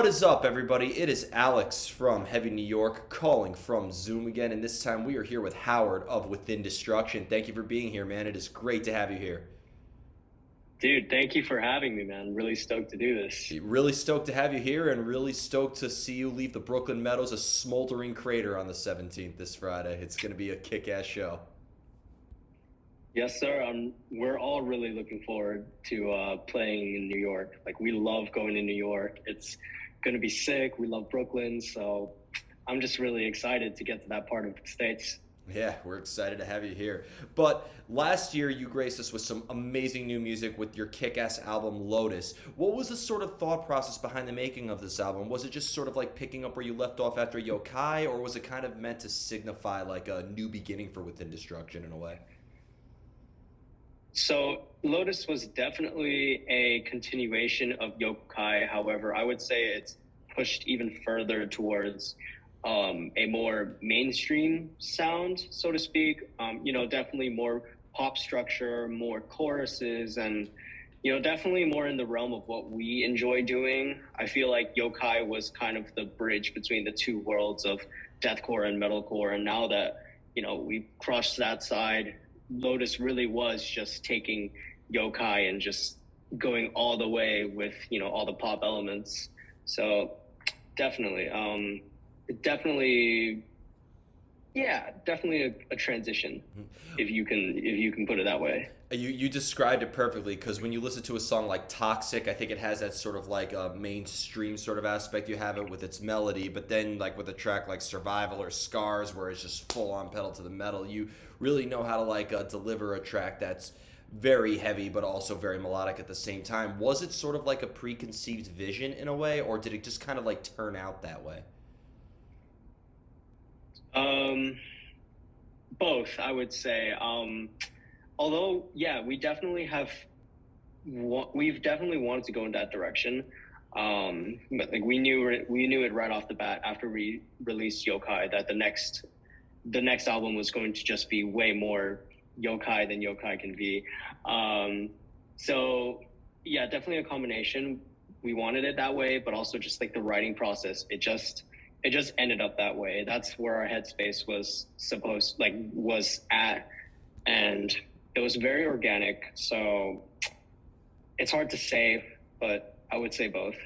What is up, everybody? It is Alex from Heavy New York calling from Zoom again, and this time we are here with Howard of Within Destruction. Thank you for being here, man. It is great to have you here. Dude, thank you for having me, man. Really stoked to do this. Really stoked to have you here, and really stoked to see you leave the Brooklyn Meadows a smoldering crater on the 17th this Friday. It's going to be a kick ass show. Yes, sir. We're all really looking forward to playing in New York. Like, we love going to New York. It's going to be sick. We love Brooklyn. So I'm just really excited to get to that part of the States. Yeah, we're excited to have you here. But last year, you graced us with some amazing new music with your kick ass album, Lotus. What was the sort of thought process behind the making of this album? Was it just sort of like picking up where you left off after Yokai, or was it kind of meant to signify like a new beginning for Within Destruction in a way? So Lotus was definitely a continuation of Yokai. However, I would say it's pushed even further towards a more mainstream sound, so to speak. Definitely more pop structure, more choruses, and definitely more in the realm of what we enjoy doing. I feel like Yokai was kind of the bridge between the two worlds of deathcore and metalcore, and now that we crossed that side, Lotus really was just taking Yokai and just going all the way with all the pop elements. So definitely, definitely, yeah, definitely a transition, if you can put it that way. You described it perfectly because when you listen to a song like Toxic, I think it has that sort of like a mainstream sort of aspect. You have it with its melody, but then like with a track like Survival or Scars, where it's just full on pedal to the metal, you really know how to like deliver a track that's very heavy but also very melodic at the same time. Was it sort of like a preconceived vision in a way, or did it just kind of like turn out that way? Um, Both, I would say. Although, yeah, we've definitely wanted to go in that direction. But like we knew it right off the bat after we released Yokai that the next album was going to just be way more Yokai than Yokai can be. Um, so yeah, definitely a combination. We wanted it that way, but also just like the writing process, it just ended up that way. That's where our headspace was at, and it was very organic. So it's hard to say, but I would say both.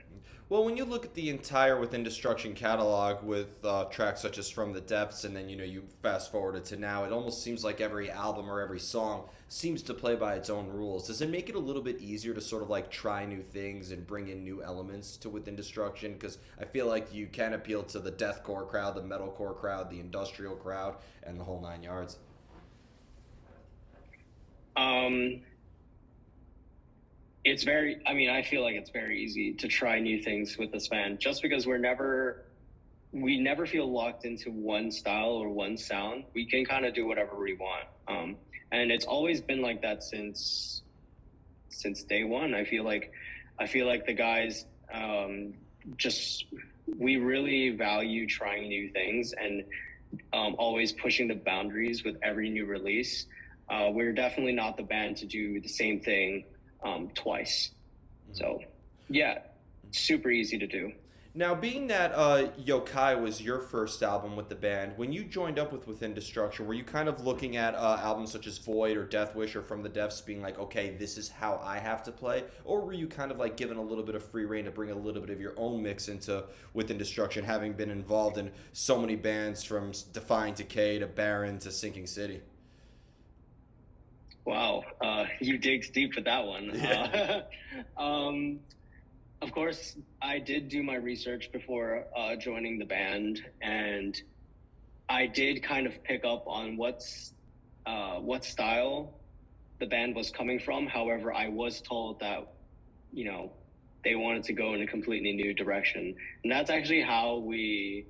Well, when you look at the entire Within Destruction catalog with tracks such as From the Depths, and then you fast forward it to now, it almost seems like every album or every song seems to play by its own rules. Does it make it a little bit easier to sort of like try new things and bring in new elements to Within Destruction? Because I feel like you can appeal to the deathcore crowd, the metalcore crowd, the industrial crowd, and the whole nine yards. Um, I feel like it's very easy to try new things with this band just because we never feel locked into one style or one sound. We can kind of do whatever we want. And it's always been like that since day one. I feel like the guys just we really value trying new things and always pushing the boundaries with every new release. We're definitely not the band to do the same thing twice. So, yeah, super easy to do. Now, being that Yokai was your first album with the band, when you joined up with Within Destruction, were you kind of looking at albums such as Void or Death Wish or From the Depths being like, okay, this is how I have to play? Or were you kind of like given a little bit of free reign to bring a little bit of your own mix into Within Destruction, having been involved in so many bands from Defying Decay to Baron to Sinking City? Wow, you dig deep with that one. Yeah. Of course, I did do my research before joining the band, and I did kind of pick up on what style the band was coming from. However, I was told that you know they wanted to go in a completely new direction, and that's actually how we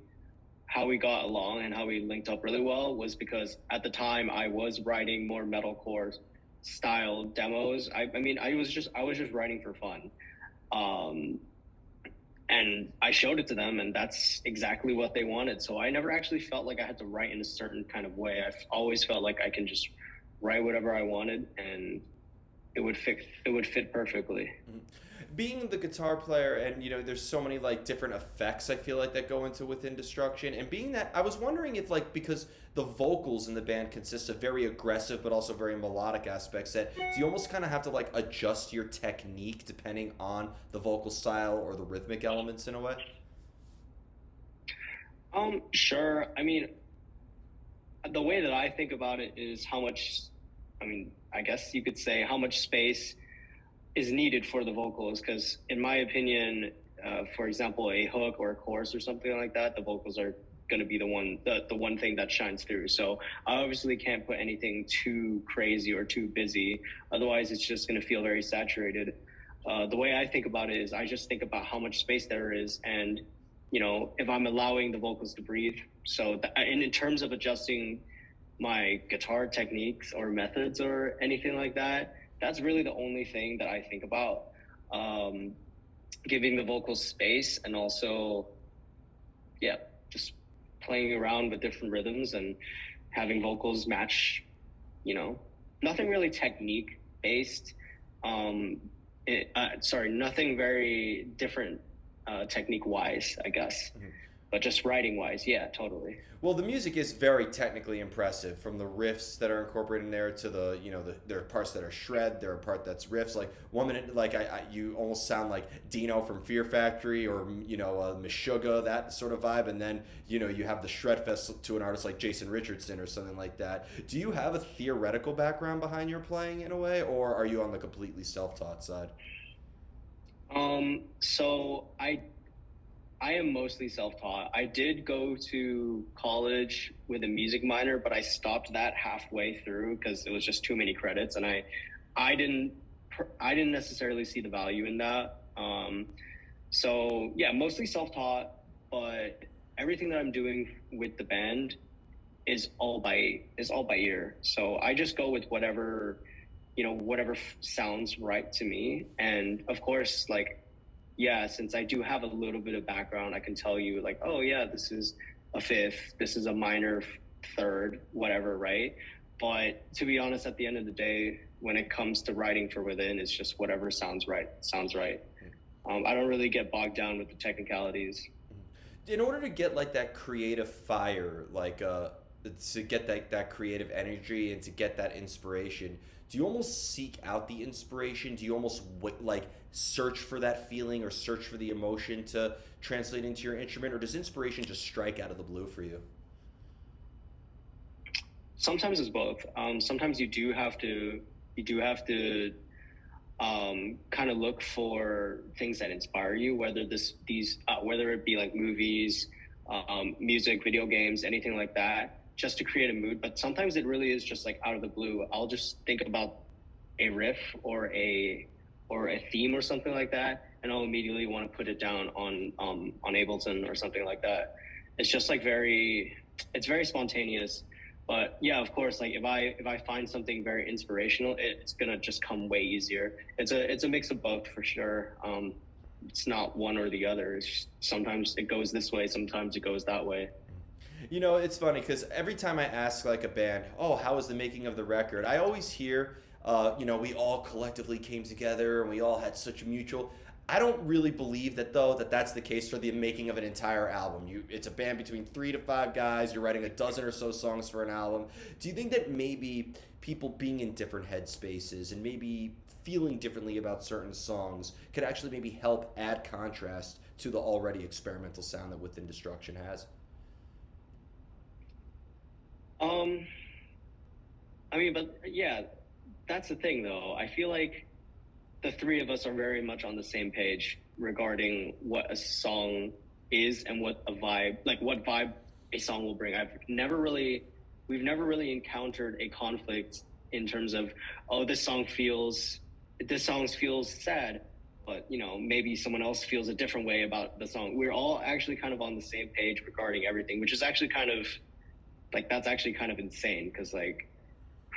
got along and how we linked up really well was because at the time I was writing more metalcore style demos. I mean, I was just writing for fun. Um, and I showed it to them, and that's exactly what they wanted. So I never actually felt like I had to write in a certain kind of way. I've always felt like I can just write whatever I wanted, and it would fit perfectly. Being the guitar player, and there's so many like different effects I feel like that go into Within Destruction, and being that, I was wondering if, like, because the vocals in the band consist of very aggressive but also very melodic aspects, that do you almost kind of have to like adjust your technique depending on the vocal style or the rhythmic elements in a way? Sure. I mean, the way that I think about it is how much, I mean, I guess you could say how much space is needed for the vocals. Because, in my opinion, for example, a hook or a chorus or something like that, the vocals are going to be the one thing that shines through. So I obviously can't put anything too crazy or too busy. Otherwise, it's just going to feel very saturated. The way I think about it is I just think about how much space there is, and if I'm allowing the vocals to breathe. So, and in terms of adjusting my guitar techniques or methods or anything like that, that's really the only thing that I think about. Um, Giving the vocals space, and also, yeah, just playing around with different rhythms and having vocals match, you know, nothing really technique based. Sorry, nothing very different technique wise, I guess, but just writing wise, yeah, totally. Well, the music is very technically impressive, from the riffs that are incorporated in there to there are parts that are shred, there are part that's riffs. Like 1 minute, like you almost sound like Dino from Fear Factory, or Meshuggah, that sort of vibe, and then you have the shred fest to an artist like Jason Richardson or something like that. Do you have a theoretical background behind your playing in a way, or are you on the completely self-taught side? So I am mostly self-taught. I did go to college with a music minor, but I stopped that halfway through because it was just too many credits, and I didn't I didn't necessarily see the value in that. So yeah, mostly self-taught, but everything that I'm doing with the band is all by ear. So I just go with whatever sounds right to me, and of course, like, yeah, since I do have a little bit of background, I can tell you, like, oh yeah, this is a fifth, this is a minor third, whatever, right? But to be honest, at the end of the day, when it comes to writing for Within, it's just whatever sounds right, sounds right. I don't really get bogged down with the technicalities. In order to get like that creative fire, like to get that creative energy and to get that inspiration, do you almost seek out the inspiration? Do you almost like search for that feeling or search for the emotion to translate into your instrument, or does inspiration just strike out of the blue for you? Sometimes it's both. Sometimes you do have to kind of look for things that inspire you, whether it be like movies, music, video games, anything like that, just to create a mood. But sometimes it really is just like out of the blue. I'll just think about a riff or a theme or something like that, and I'll immediately want to put it down on Ableton or something like that. It's just like it's very spontaneous. But yeah, of course, like if I find something very inspirational, it's gonna just come way easier. It's a mix of both for sure. It's not one or the other. Sometimes it goes this way, sometimes it goes that way. It's funny because every time I ask like a band, "Oh, how was the making of the record?" I always hear, we all collectively came together and we all had such a mutual. I don't really believe that, though, that that's the case for the making of an entire album. It's a band between 3 to 5 guys. You're writing a dozen or so songs for an album. Do you think that maybe people being in different headspaces and maybe feeling differently about certain songs could actually maybe help add contrast to the already experimental sound that Within Destruction has? Um, I mean, but yeah, that's the thing though. I feel like the three of us are very much on the same page regarding what a song is and what vibe a song will bring. We've never really encountered a conflict in terms of, oh, this song feels sad, but maybe someone else feels a different way about the song. We're all actually kind of on the same page regarding everything, which is actually kind of like, that's actually kind of insane, because like,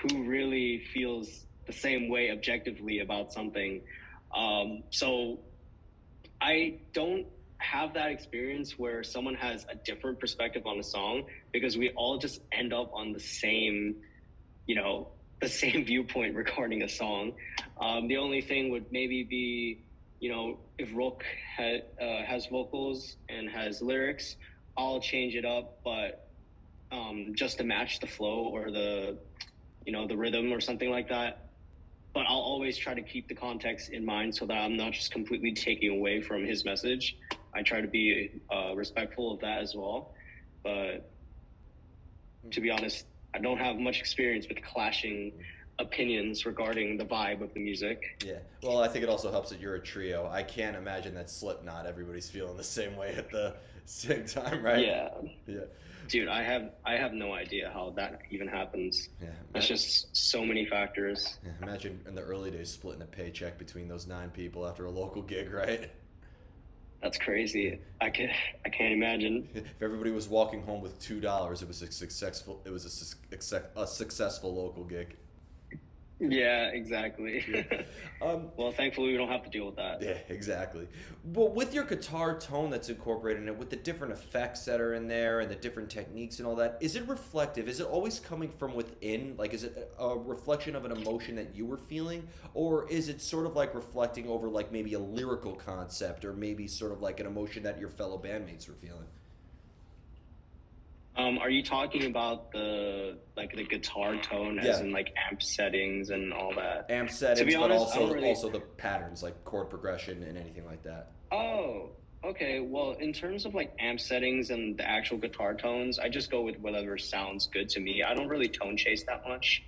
who really feels the same way objectively about something? So I don't have that experience where someone has a different perspective on a song, because we all just end up on the same, you know, the same viewpoint regarding a song. The only thing would maybe be, if Rook has vocals and has lyrics, I'll change it up, but just to match the flow or the rhythm or something like that. But I'll always try to keep the context in mind so that I'm not just completely taking away from his message. I try to be respectful of that as well. But to be honest, I don't have much experience with clashing opinions regarding the vibe of the music. Yeah. Well, I think it also helps that you're a trio. I can't imagine that Slipknot everybody's feeling the same way at the same time, right? Yeah. Yeah. Dude, I have no idea how that even happens. Yeah. It's just so many factors. Yeah, imagine in the early days splitting a paycheck between those 9 people after a local gig, right? That's crazy. I can't imagine. If everybody was walking home with $2, it was a successful. It was a successful local gig. Yeah, exactly. Well, thankfully we don't have to deal with that. Yeah, exactly. But with your guitar tone that's incorporated in it, with the different effects that are in there and the different techniques and all that, is it reflective? Is it always coming from within? Like, is it a reflection of an emotion that you were feeling? Or is it sort of like reflecting over, like, maybe a lyrical concept or maybe sort of like an emotion that your fellow bandmates were feeling? Are you talking about the guitar tone as Yeah. in like amp settings and all that? Amp To be settings, but honest, I don't also really. also the patterns, like chord progression and anything like that. Oh, okay. Well, in terms of like amp settings and the actual guitar tones, I just go with whatever sounds good to me. I don't really tone chase that much.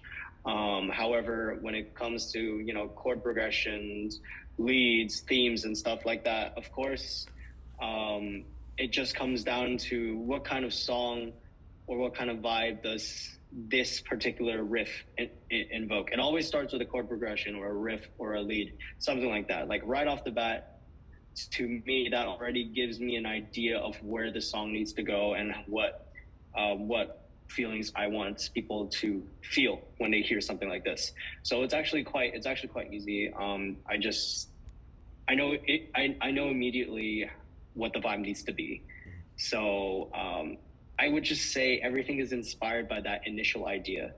However, when it comes to chord progressions, leads, themes, and stuff like that, of course, um, it just comes down to what kind of song or what kind of vibe does this particular riff invoke. It always starts with a chord progression or a riff or a lead, something like that. Like right off the bat, to me, that already gives me an idea of where the song needs to go and what feelings I want people to feel when they hear something like this. So it's actually quite easy. I know immediately what the vibe needs to be. So I would just say everything is inspired by that initial idea,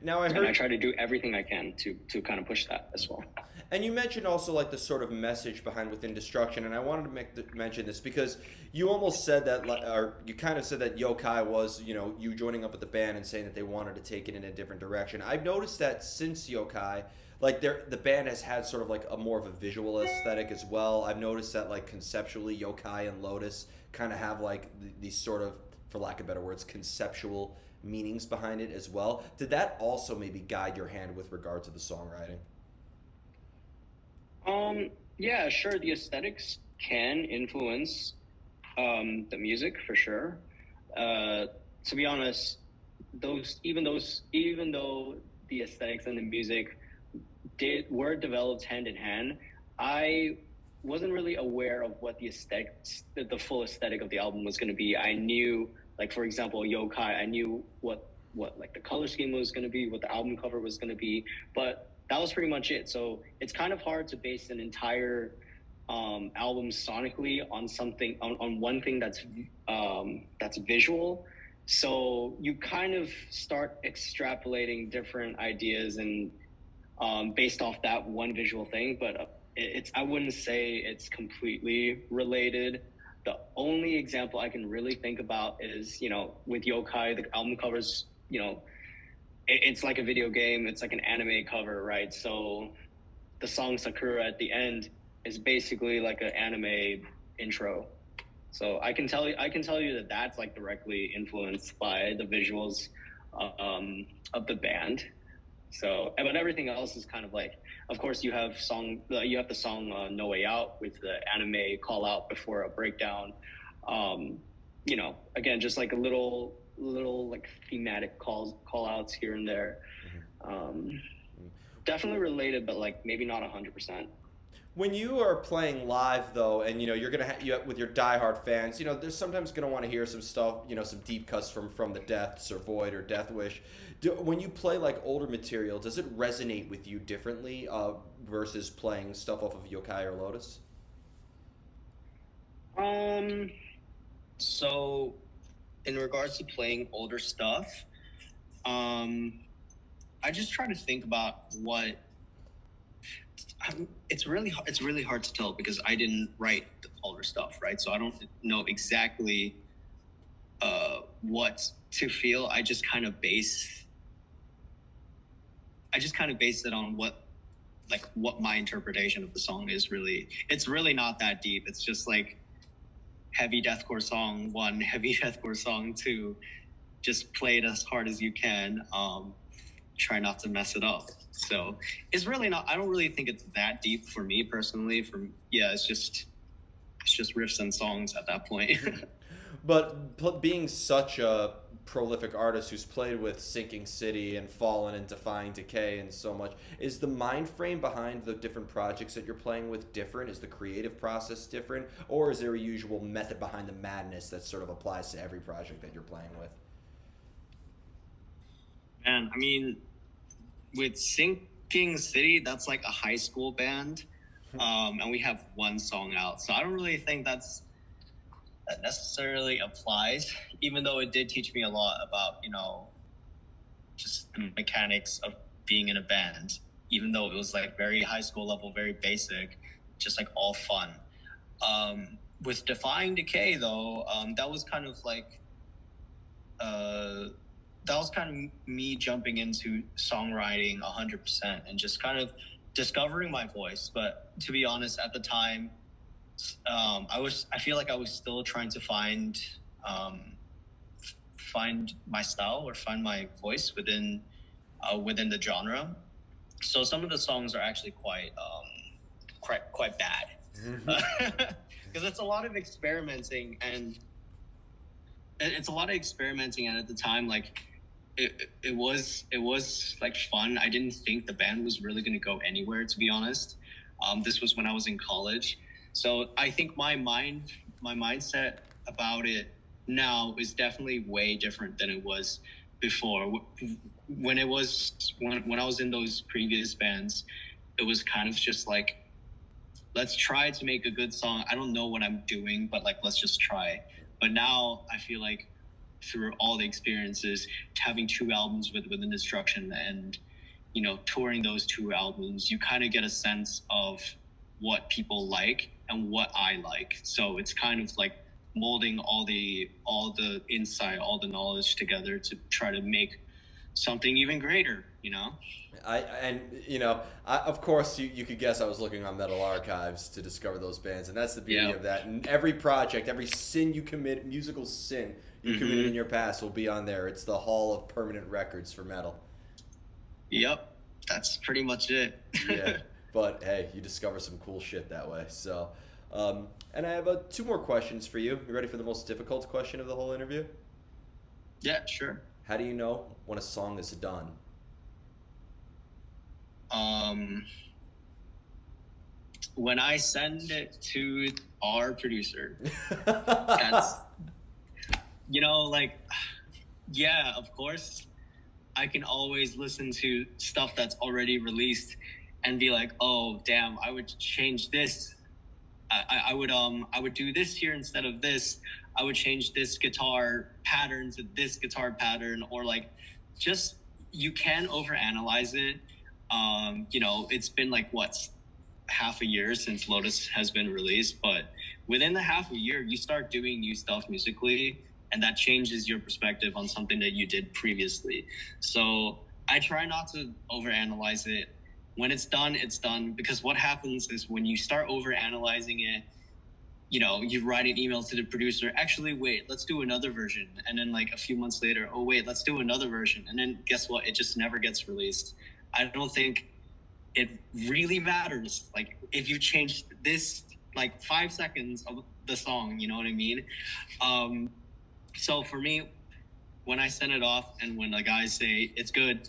Now I and I heard. try to do everything I can to kind of push that as well. And you mentioned also like the sort of message behind Within Destruction, and I wanted to mention this because you almost said that, or you kind of said that Yokai was, you joining up with the band and saying that they wanted to take it in a different direction. I've noticed that since Yokai, like the band has had sort of like a more of a visual aesthetic as well. I've noticed that like conceptually, Yokai and Lotus kind of have like these sort of, for lack of better words, conceptual meanings behind it as well. Did that also maybe guide your hand with regard to the songwriting? Yeah, sure. The aesthetics can influence the music for sure. Uh, to be honest, even though the aesthetics and the music were developed hand in hand, I wasn't really aware of what the full aesthetic of the album was going to be. I knew, like for example, Yokai. I knew what like the color scheme was going to be, what the album cover was going to be, but that was pretty much it. So it's kind of hard to base an entire album sonically on on one thing that's visual. So you kind of start extrapolating different ideas and based off that one visual thing, but I wouldn't say it's completely related. The only example I can really think about is, with Yokai, the album covers, it's like a video game. It's like an anime cover, right? So the song Sakura at the end is basically like an anime intro. So I can tell you that that's like directly influenced by the visuals of the band. So, but everything else is kind of like, of course, you have the song "No Way Out" with the anime call out before a breakdown. Again, just like a little like thematic call outs here and there. Um, Definitely related, but like maybe not 100%. When you are playing live, though, and you're gonna with your diehard fans, they're sometimes gonna want to hear some stuff, some deep cuts from the Deaths or Void or Death Wish. When you play like older material, does it resonate with you differently versus playing stuff off of Yokai or Lotus? Um, so in regards to playing older stuff, um, I just try to think about what it's really hard to tell because I didn't write all their stuff, right? So I don't know exactly what to feel. I just kind of base it on what my interpretation of the song is. Really, it's really not that deep. It's just like heavy deathcore song 1, heavy deathcore song 2. Just play it as hard as you can. Try not to mess it up. So it's really not. I don't really think it's that deep for me personally. It's just riffs and songs at that point. But being such a prolific artist who's played with Sinking City and Fallen and Defying Decay and so much, is the mind frame behind the different projects that you're playing with different? Is the creative process different? Or is there a usual method behind the madness that sort of applies to every project that you're playing with? And I mean, with Sinking City, that's like a high school band, and we have one song out. So I don't really think that necessarily applies, even though it did teach me a lot about, just the mechanics of being in a band, even though it was like very high school level, very basic, just like all fun. With Defying Decay, though, that was kind of like, me jumping into songwriting 100% and just kind of discovering my voice. But to be honest, at the time, I feel like I was still trying to find my style or find my voice within the genre. So some of the songs are actually quite bad, because it's a lot of experimenting, and at the time, like it was like fun. I didn't think the band was really going to go anywhere, to be honest. This was when I was in college. So I think my mindset about it now is definitely way different than it was before. When I was in those previous bands, it was kind of just like, let's try to make a good song. I don't know what I'm doing, but like, let's just try. But now I feel like through all the experiences, having 2 albums within Destruction and, touring those 2 albums, you kind of get a sense of what people like and what I like. So it's kind of like molding all the insight, all the knowledge together to try to make something even greater, Of course, you could guess I was looking on Metal Archives to discover those bands, and that's the beauty of that. And every project, every sin you commit, musical sin you committed in your past, will be on there. It's the Hall of Permanent Records for metal. Yep, that's pretty much it. Yeah, but hey, you discover some cool shit that way. So, and I have 2 more questions for you. You ready for the most difficult question of the whole interview? Yeah, sure. How do you know when a song is done? When I send it to our producer, that's, yeah, of course, I can always listen to stuff that's already released and be like, oh, damn, I would change this. I would do this here instead of this. I would change this guitar pattern to this guitar pattern, or like, just, you can overanalyze it. It's been like half a year since Lotus has been released, but within the half a year, you start doing new stuff musically, and that changes your perspective on something that you did previously. So I try not to overanalyze it. When it's done, because what happens is when you start overanalyzing it, you write an email to the producer, actually, wait, let's do another version. And then like a few months later, oh, wait, let's do another version. And then guess what? It just never gets released. I don't think it really matters. Like, if you change this, like 5 seconds of the song, you know what I mean? So for me, when I send it off and when the guys say it's good,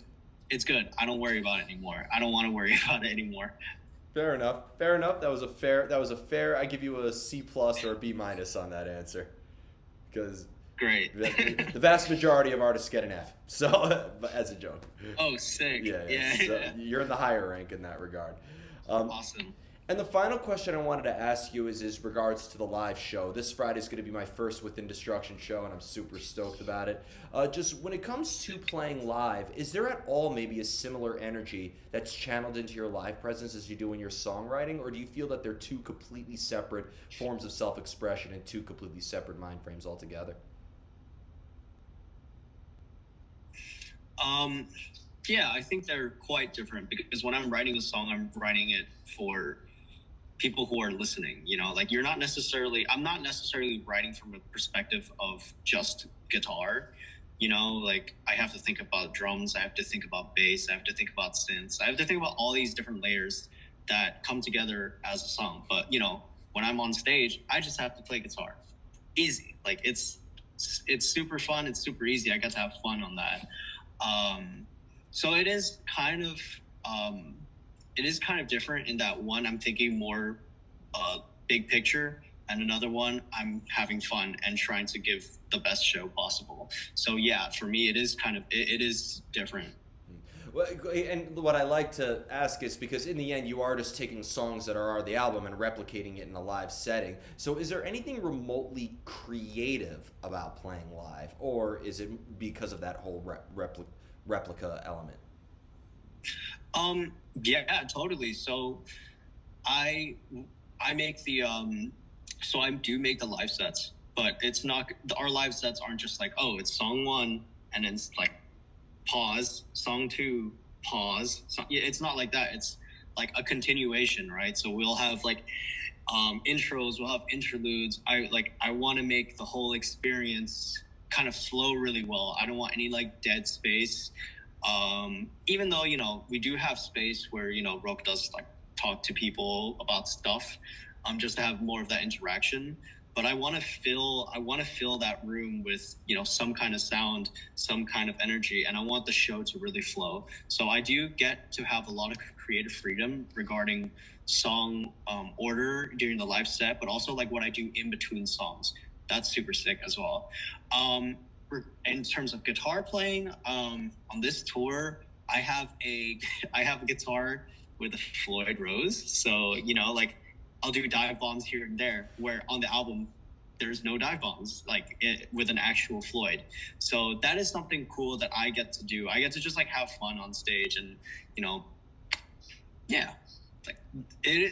it's good. I don't worry about it anymore. I don't want to worry about it anymore. Fair enough. That was a fair. I give you a C+ or a B- on that answer, because great. The vast majority of artists get an F. So, as a joke. Oh, sick. Yeah. So you're in the higher rank in that regard. Awesome. And the final question I wanted to ask you is regards to the live show. This Friday is going to be my first Within Destruction show, and I'm super stoked about it. Just when it comes to playing live, is there at all maybe a similar energy that's channeled into your live presence as you do in your songwriting, or do you feel that they're two completely separate forms of self-expression and two completely separate mind frames altogether? Um, yeah, I think they're quite different because when I'm writing a song, I'm writing it for people who are listening. Like I'm not necessarily writing from a perspective of just guitar. Like I have to think about drums, I have to think about bass, I have to think about synths, I have to think about all these different layers that come together as a song. But when I'm on stage, I just have to play guitar. Easy. Like it's super fun, it's super easy. I get to have fun on that. So it is kind of different in that one I'm thinking more big picture, and another one I'm having fun and trying to give the best show possible. So yeah, for me it is different. Well, and what I like to ask is because in the end, you are just taking songs that are the album and replicating it in a live setting. So, is there anything remotely creative about playing live, or is it because of that whole replica element? Yeah, totally. So I I make the so I do make the live sets, but it's not our live sets aren't just like, oh, it's song one and then it's like pause, song two, pause. Yeah, it's not like that. It's like a continuation, right? So we'll have like intros, we'll have interludes. I want to make the whole experience kind of flow really well. I don't want any like dead space. Even though we do have space where Roke does like talk to people about stuff, just to have more of that interaction. But I want to fill that room with some kind of sound, some kind of energy, and I want the show to really flow. So I do get to have a lot of creative freedom regarding song order during the live set, but also like what I do in between songs. That's super sick as well. Um, in terms of guitar playing, on this tour, I have a I have a guitar with a Floyd Rose. So like I'll do dive bombs here and there. Where on the album, there's no dive bombs with an actual Floyd. So that is something cool that I get to do. I get to just like have fun on stage, and you know, yeah, like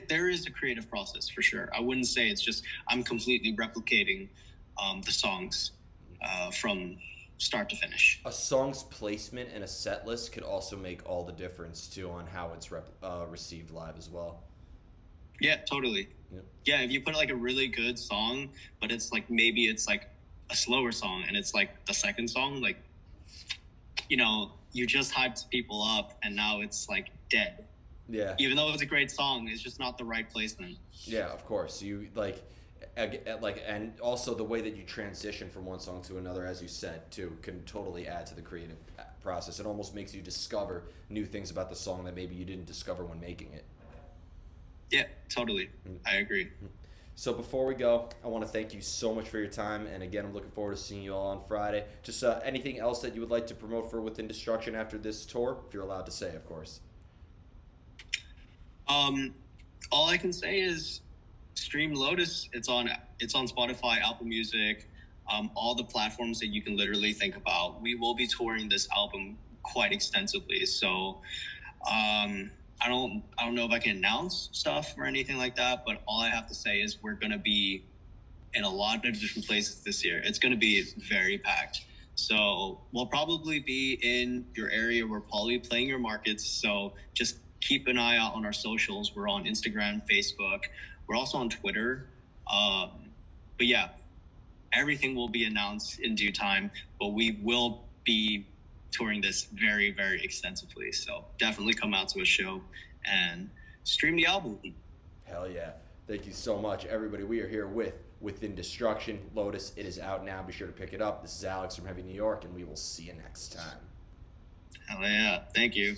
there is a creative process for sure. I wouldn't say it's just I'm completely replicating the songs from start to finish. A song's placement in a set list could also make all the difference too on how it's received live as well. Yeah, totally. Yep. Yeah, if you put like a really good song, but it's like maybe it's like a slower song and it's like the second song, like you just hyped people up and now it's like dead. Yeah. Even though it's a great song, it's just not the right placement. Yeah, of course. You and also the way that you transition from one song to another, as you said, too, can totally add to the creative process. It almost makes you discover new things about the song that maybe you didn't discover when making it. Yeah, totally. I agree. So before we go, I want to thank you so much for your time, and again, I'm looking forward to seeing you all on Friday. Just anything else that you would like to promote for Within Destruction after this tour, if you're allowed to say, of course. All I can say is stream Lotus. It's on Spotify, Apple Music, all the platforms that you can literally think about. We will be touring this album quite extensively, so I don't know if I can announce stuff or anything like that, but all I have to say is we're gonna be in a lot of different places this year. It's gonna be very packed. So we'll probably be in your area. We're probably playing your markets. So just keep an eye out on our socials. We're on Instagram, Facebook. We're also on Twitter. But yeah, everything will be announced in due time. But we will be touring this very, very extensively. So definitely come out to a show and stream the album. Hell yeah. Thank you so much, everybody. We are here with Within Destruction. Lotus, it is out now. Be sure to pick it up. This is Alex from Heavy New York, and we will see you next time. Hell yeah. Thank you.